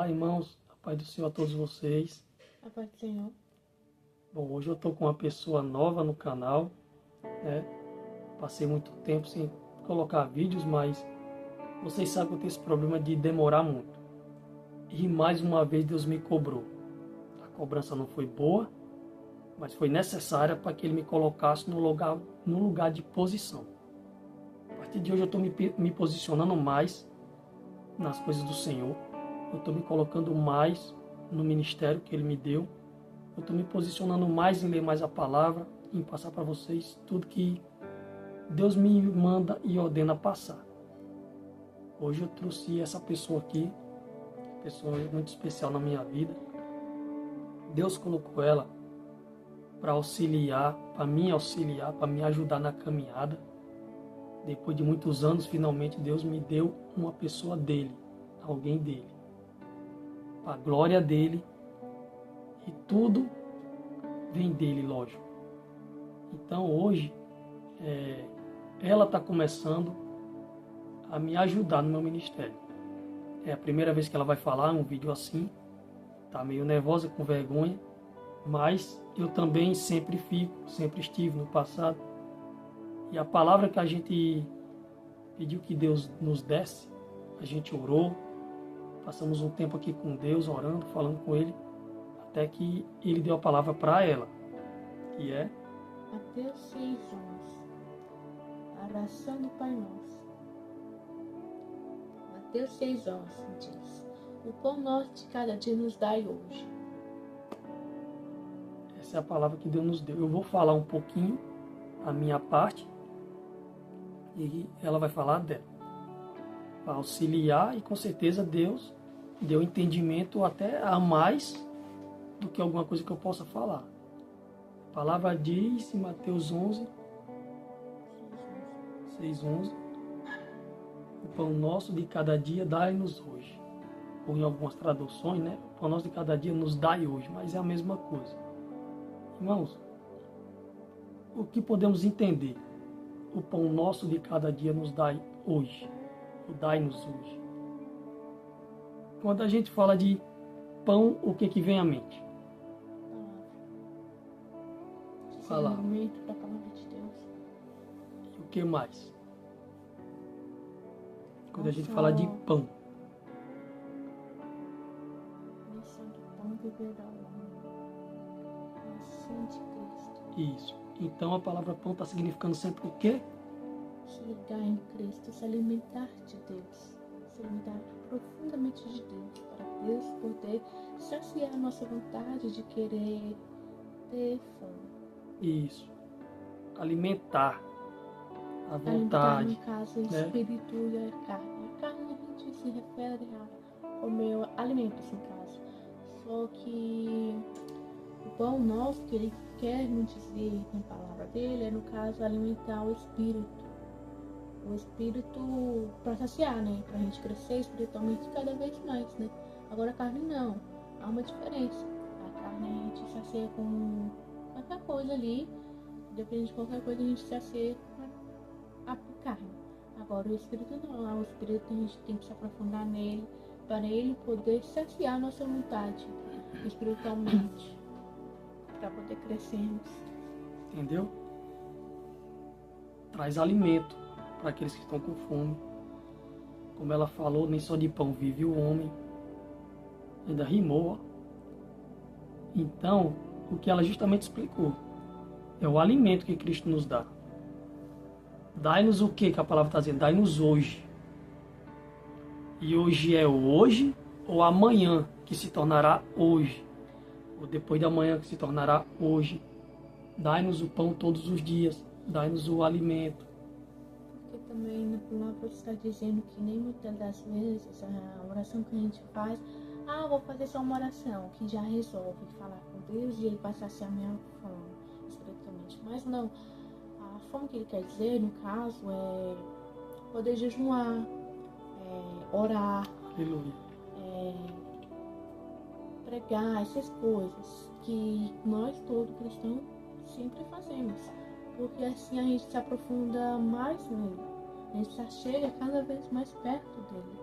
Olá, irmãos, a paz do Senhor a todos vocês. A paz do Senhor. Bom, hoje eu estou com uma pessoa nova no canal, né? Passei muito tempo sem colocar vídeos, mas vocês sabem que eu tenho esse problema de demorar muito. E mais uma vez Deus me cobrou. A cobrança não foi boa, mas foi necessária para que Ele me colocasse no lugar de posição. A partir de hoje eu estou me posicionando mais nas coisas do Senhor. Eu estou me colocando mais no ministério que Ele me deu. Eu estou me posicionando mais em ler mais a palavra, em passar para vocês tudo que Deus me manda e ordena passar. Hoje eu trouxe essa pessoa aqui, pessoa muito especial na minha vida. Deus colocou ela para auxiliar, para me ajudar na caminhada. Depois de muitos anos, finalmente Deus me deu uma pessoa dele, alguém dele. Para a glória dele, e tudo vem dele, lógico. Então hoje, ela está começando a me ajudar no meu ministério. É a primeira vez que ela vai falar um vídeo assim. Está meio nervosa, com vergonha, mas eu também sempre estive no passado. E a palavra que a gente pediu que Deus nos desse, a gente orou, passamos um tempo aqui com Deus, orando, falando com Ele, até que Ele deu a palavra para ela, que é Mateus 6:11. A oração do Pai Nosso. Mateus 6:11 diz: O pão nosso de cada dia nos dai hoje. essa é a palavra que Deus nos deu. Eu vou falar um pouquinho a minha parte e ela vai falar dela, para auxiliar, e com certeza Deus deu entendimento até a mais do que alguma coisa que eu possa falar. A palavra diz em Mateus 6:11, o pão nosso de cada dia dai-nos hoje. Ou em algumas traduções, né? O pão nosso de cada dia nos dai hoje, mas é a mesma coisa. Irmãos, o que podemos entender? O pão nosso de cada dia nos dai hoje. O dai-nos hoje. Quando a gente fala de pão, o que vem à mente? Palavra. Discernimento da palavra de Deus. E o que mais? Quando a gente Nossa. fala de pão. Missão do pão viver da alma. Ação de Cristo. Isso. Então a palavra pão está significando sempre o quê? Se ligar em Cristo, se alimentar de Deus. Se alimentar profundamente de Deus. Para Deus poder saciar a nossa vontade de querer ter fome. Isso. Alimentar a Alimentar, vontade. no caso, o né? espírito e a carne. A carne a gente se refere a comer alimentos, no caso. Só que o pão nosso, que ele quer nos dizer na palavra dele, é, no caso, alimentar o espírito. O espírito para saciar, né? Para a gente crescer espiritualmente cada vez mais, né? Agora a carne não. Há uma diferença. A carne a gente sacia com qualquer coisa ali. Depende de qualquer coisa, a gente sacia com a carne. Agora o espírito não. O espírito a gente tem que se aprofundar nele para ele poder saciar a nossa vontade espiritualmente. Para poder crescermos. Entendeu? Traz alimento para aqueles que estão com fome. Como ela falou, nem só de pão vive o homem. Ainda rimou, ó. Então, o que ela justamente explicou é o alimento que Cristo nos dá. Dai-nos o que a palavra está dizendo? Dai-nos hoje. E hoje é hoje ou amanhã que se tornará hoje. Ou depois da manhã que se tornará hoje. Dai-nos o pão todos os dias. Dai-nos o alimento. Porque também na palavra está dizendo que nem muitas das vezes a oração que a gente faz, vou fazer só uma oração, que já resolve falar com Deus e ele passa a ser a minha fome espiritualmente. Mas não, a fome que ele quer dizer, no caso, é poder jejuar, orar, Aleluia. pregar, essas coisas que nós, todo cristão, sempre fazemos. Porque assim a gente se aprofunda mais nele. A gente já chega cada vez mais perto dele.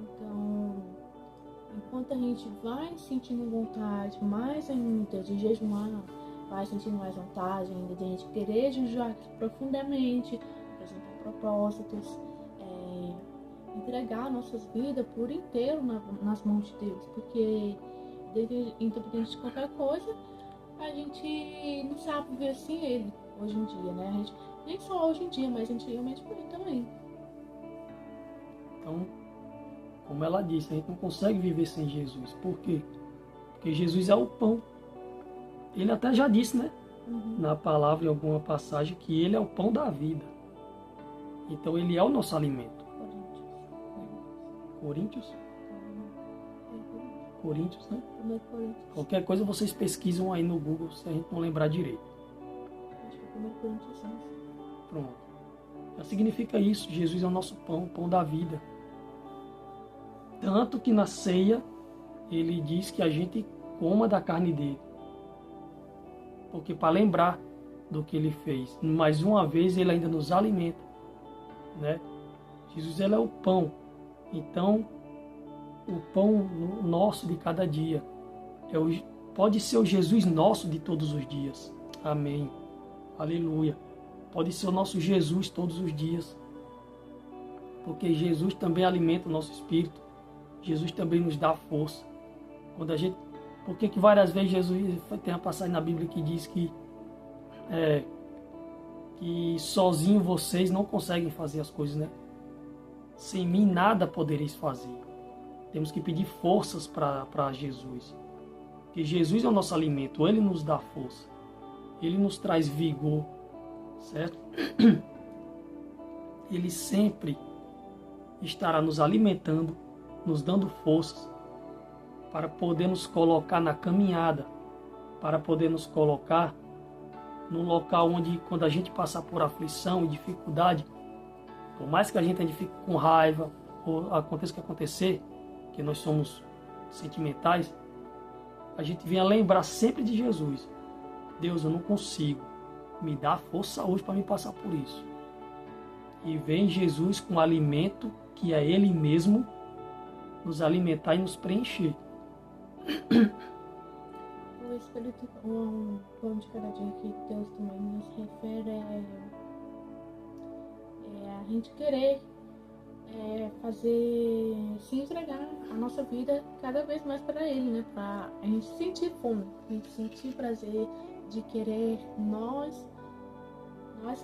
Então, quanto a gente vai sentindo vontade mais ainda de jejuar, vai sentindo mais vontade ainda de a gente querer jejuar profundamente, apresentar propósitos, entregar nossas vidas por inteiro nas mãos de Deus, porque independente de qualquer coisa, a gente não sabe viver sem Ele hoje em dia, né? A gente, nem só hoje em dia, mas antigamente por aí também. Então, como ela disse, a gente não consegue viver sem Jesus. Por quê? Porque Jesus é o pão. Ele até já disse, né? Na palavra, em alguma passagem, que ele é o pão da vida. Então, ele é o nosso alimento. Coríntios? Coríntios, né? Qualquer coisa vocês pesquisam aí no Google, se a gente não lembrar direito. Acho que é 1 Coríntios 11. Pronto. Já significa isso. Jesus é o nosso pão, o pão da vida. Tanto que na ceia, ele diz que a gente coma da carne dele. Porque para lembrar do que ele fez, mais uma vez ele ainda nos alimenta, né? Jesus, ele é o pão. Então, o pão nosso de cada dia pode ser o Jesus nosso de todos os dias. Amém. Aleluia. Pode ser o nosso Jesus todos os dias. Porque Jesus também alimenta o nosso espírito. Jesus também nos dá força. Quando a gente, por que várias vezes Jesus tem uma passagem na Bíblia que diz que sozinho vocês não conseguem fazer as coisas, né? Sem mim nada podereis fazer. Temos que pedir forças para Jesus. Porque Jesus é o nosso alimento, ele nos dá força. Ele nos traz vigor, certo? Ele sempre estará nos alimentando, nos dando forças para poder nos colocar na caminhada, para poder nos colocar num local onde, quando a gente passar por aflição e dificuldade, por mais que a gente fique com raiva, ou aconteça o que acontecer, que nós somos sentimentais, a gente venha lembrar sempre de Jesus. Deus, eu não consigo, me dá força hoje para me passar por isso. E vem Jesus com o alimento que é Ele mesmo, nos alimentar e nos preencher. O Espírito, o pão de cada dia que Deus também nos refere a gente querer fazer, se entregar a nossa vida cada vez mais para Ele, né? Para a gente sentir fome, a gente sentir prazer de querer nós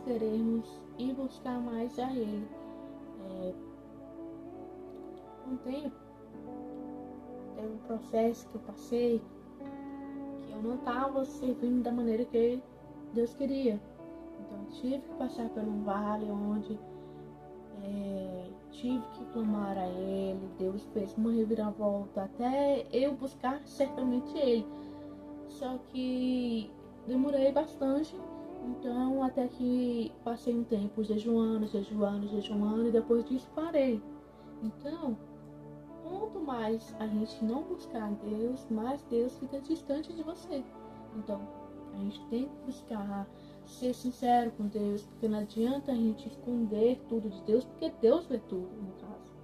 queremos ir buscar mais a Ele. Um tempo, teve um processo que eu passei que eu não estava servindo da maneira que Deus queria. Então eu tive que passar por um vale onde tive que clamar a Ele. Deus fez uma reviravolta até eu buscar certamente Ele. Só que demorei bastante. Então até que passei um tempo jejuando e depois disso parei. Então, quanto mais a gente não buscar Deus, mais Deus fica distante de você. Então, a gente tem que buscar ser sincero com Deus, porque não adianta a gente esconder tudo de Deus, porque Deus vê tudo, no caso.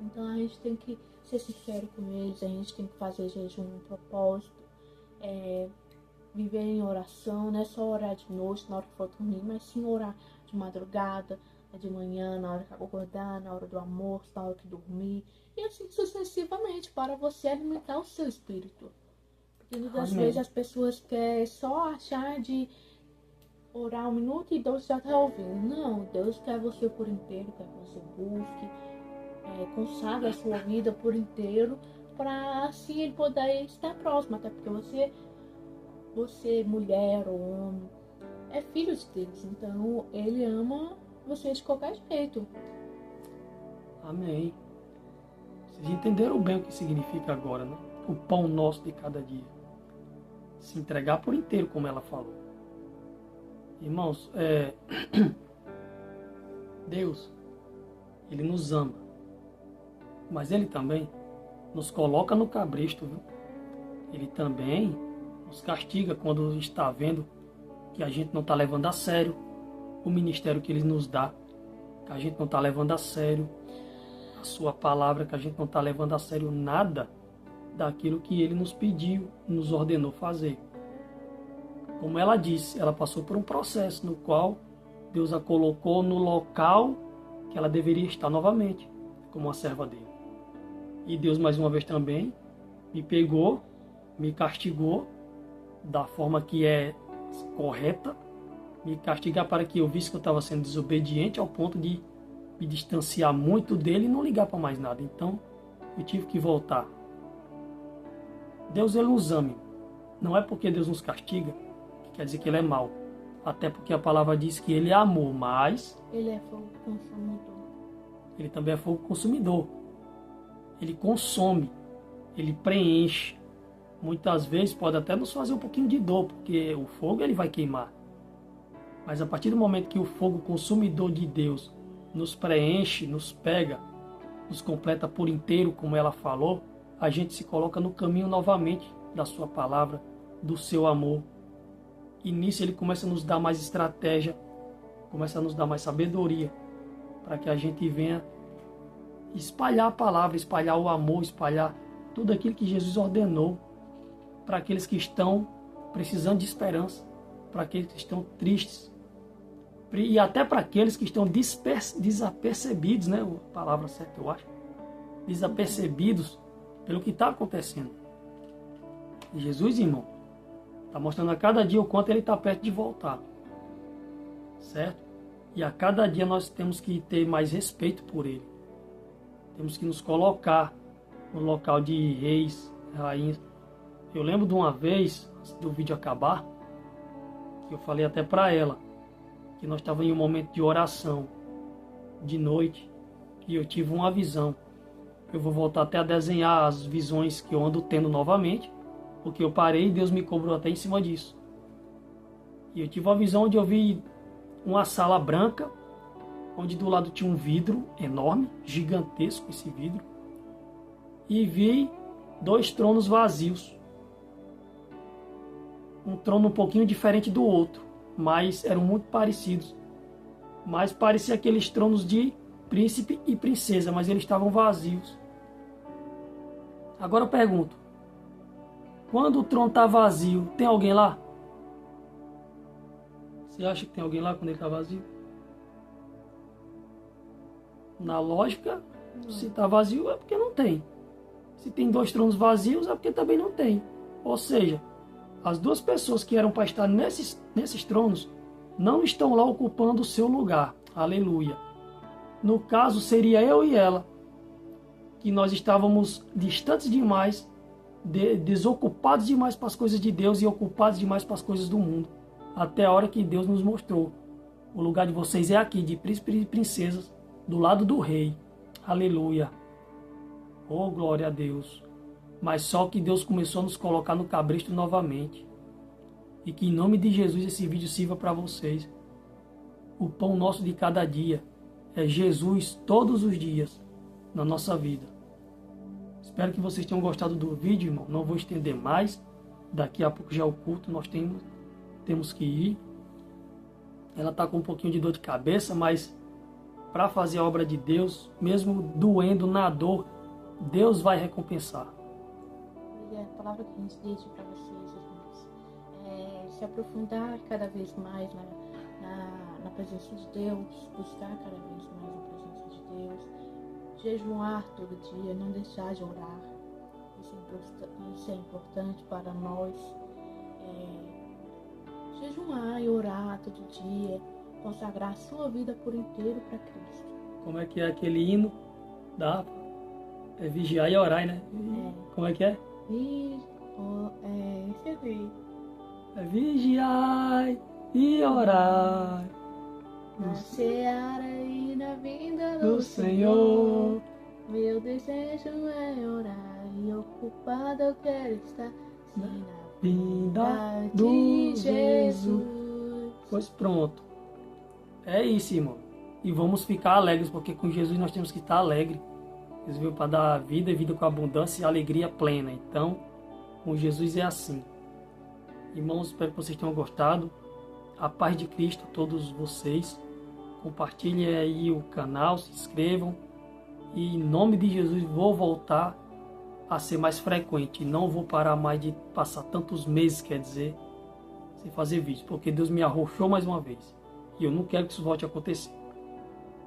Então, a gente tem que ser sincero com eles, a gente tem que fazer jejum, um propósito, viver em oração, não é só orar de noite, na hora que for dormir, mas sim orar de madrugada, de manhã, na hora que acordar, na hora do almoço, na hora que dormir, e assim sucessivamente, para você alimentar o seu espírito. Porque muitas vezes as pessoas querem só achar de orar 1 minuto e Deus já está ouvindo. Não, Deus quer você por inteiro, quer que você busque, consagre a sua vida por inteiro, para assim Ele poder estar próximo, até porque você, mulher ou homem, é filho de Deus, então Ele ama você de qualquer jeito. Amém. Vocês entenderam bem o que significa agora, né? O pão nosso de cada dia. Se entregar por inteiro, como ela falou. Irmãos, Deus, Ele nos ama. Mas Ele também nos coloca no cabresto, viu? Ele também nos castiga quando está vendo que a gente não está levando a sério o ministério que Ele nos dá, que a gente não está levando a sério a sua palavra, que a gente não está levando a sério nada daquilo que ele nos pediu, nos ordenou fazer. Como ela disse, ela passou por um processo no qual Deus a colocou no local que ela deveria estar novamente, como uma serva dele. E Deus, mais uma vez também, me pegou, me castigou da forma que é correta, me castigar para que eu visse que eu estava sendo desobediente ao ponto de me distanciar muito dele e não ligar para mais nada. Então, eu tive que voltar. Deus, ele nos ama. Não é porque Deus nos castiga que quer dizer que ele é mau. Até porque a palavra diz que ele é amor, mas Ele é fogo consumidor. ele também é fogo consumidor. Ele consome, ele preenche. Muitas vezes pode até nos fazer um pouquinho de dor, porque o fogo ele vai queimar. Mas a partir do momento que o fogo consumidor de Deus nos preenche, nos pega, nos completa por inteiro, como ela falou, a gente se coloca no caminho novamente da sua palavra, do seu amor. E nisso ele começa a nos dar mais estratégia, começa a nos dar mais sabedoria, para que a gente venha espalhar a palavra, espalhar o amor, espalhar tudo aquilo que Jesus ordenou para aqueles que estão precisando de esperança, para aqueles que estão tristes, e até para aqueles que estão desapercebidos, né? A palavra certa, eu acho. Desapercebidos pelo que está acontecendo. E Jesus, irmão, está mostrando a cada dia o quanto ele está perto de voltar. Certo? E a cada dia nós temos que ter mais respeito por ele. Temos que nos colocar no local de reis, rainhas. Eu lembro de uma vez, antes do vídeo acabar, que eu falei até para ela, que nós estávamos em um momento de oração, de noite, e eu tive uma visão. Eu vou voltar até a desenhar as visões que eu ando tendo novamente, porque eu parei e Deus me cobrou até em cima disso. E eu tive uma visão onde eu vi uma sala branca, onde do lado tinha um vidro enorme, gigantesco esse vidro, e vi 2 tronos vazios. Um trono um pouquinho diferente do outro, mas eram muito parecidos. Mas parecia aqueles tronos de príncipe e princesa, mas eles estavam vazios. Agora eu pergunto, quando o trono está vazio, tem alguém lá? Você acha que tem alguém lá quando ele está vazio? Na lógica, se está vazio é porque não tem. Se tem 2 tronos vazios é porque também não tem. Ou seja, as 2 pessoas que eram para estar nesses tronos não estão lá ocupando o seu lugar. Aleluia. No caso, seria eu e ela, que nós estávamos distantes demais, desocupados demais para as coisas de Deus e ocupados demais para as coisas do mundo. Até a hora que Deus nos mostrou. O lugar de vocês é aqui, de príncipes e princesas, do lado do rei. Aleluia. Oh, glória a Deus. Mas só que Deus começou a nos colocar no cabresto novamente. E que em nome de Jesus esse vídeo sirva para vocês. O pão nosso de cada dia é Jesus todos os dias na nossa vida. Espero que vocês tenham gostado do vídeo, irmão. Não vou estender mais. Daqui a pouco já é o culto, nós temos que ir. Ela está com um pouquinho de dor de cabeça, mas para fazer a obra de Deus, mesmo doendo na dor, Deus vai recompensar. E a palavra que a gente deixa para vocês, irmãos, é se aprofundar cada vez mais na presença de Deus, buscar cada vez mais a presença de Deus, jejuar todo dia, não deixar de orar. Isso é importante para nós. Jejuar e orar todo dia, consagrar a sua vida por inteiro para Cristo. Como é que é aquele hino? É vigiar e orar, né? Como é que é? Esse aí. É vigiar e orar. Na seara e na vinda Do Senhor. Meu desejo é orar e ocupado eu quero estar na Vinda do Jesus. Pois pronto. É isso, irmão. E vamos ficar alegres, porque com Jesus nós temos que estar alegres. Jesus veio para dar vida e vida com abundância e alegria plena. Então, com Jesus é assim. Irmãos, espero que vocês tenham gostado. A paz de Cristo a todos vocês. Compartilhem aí o canal, se inscrevam. E em nome de Jesus vou voltar a ser mais frequente. Não vou parar mais de passar tantos meses, quer dizer, sem fazer vídeo, porque Deus me arrochou mais uma vez. E eu não quero que isso volte a acontecer,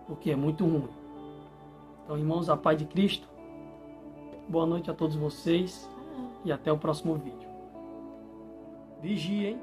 porque é muito ruim. Então, irmãos, a paz de Cristo. Boa noite a todos vocês e até o próximo vídeo. Vigia, hein?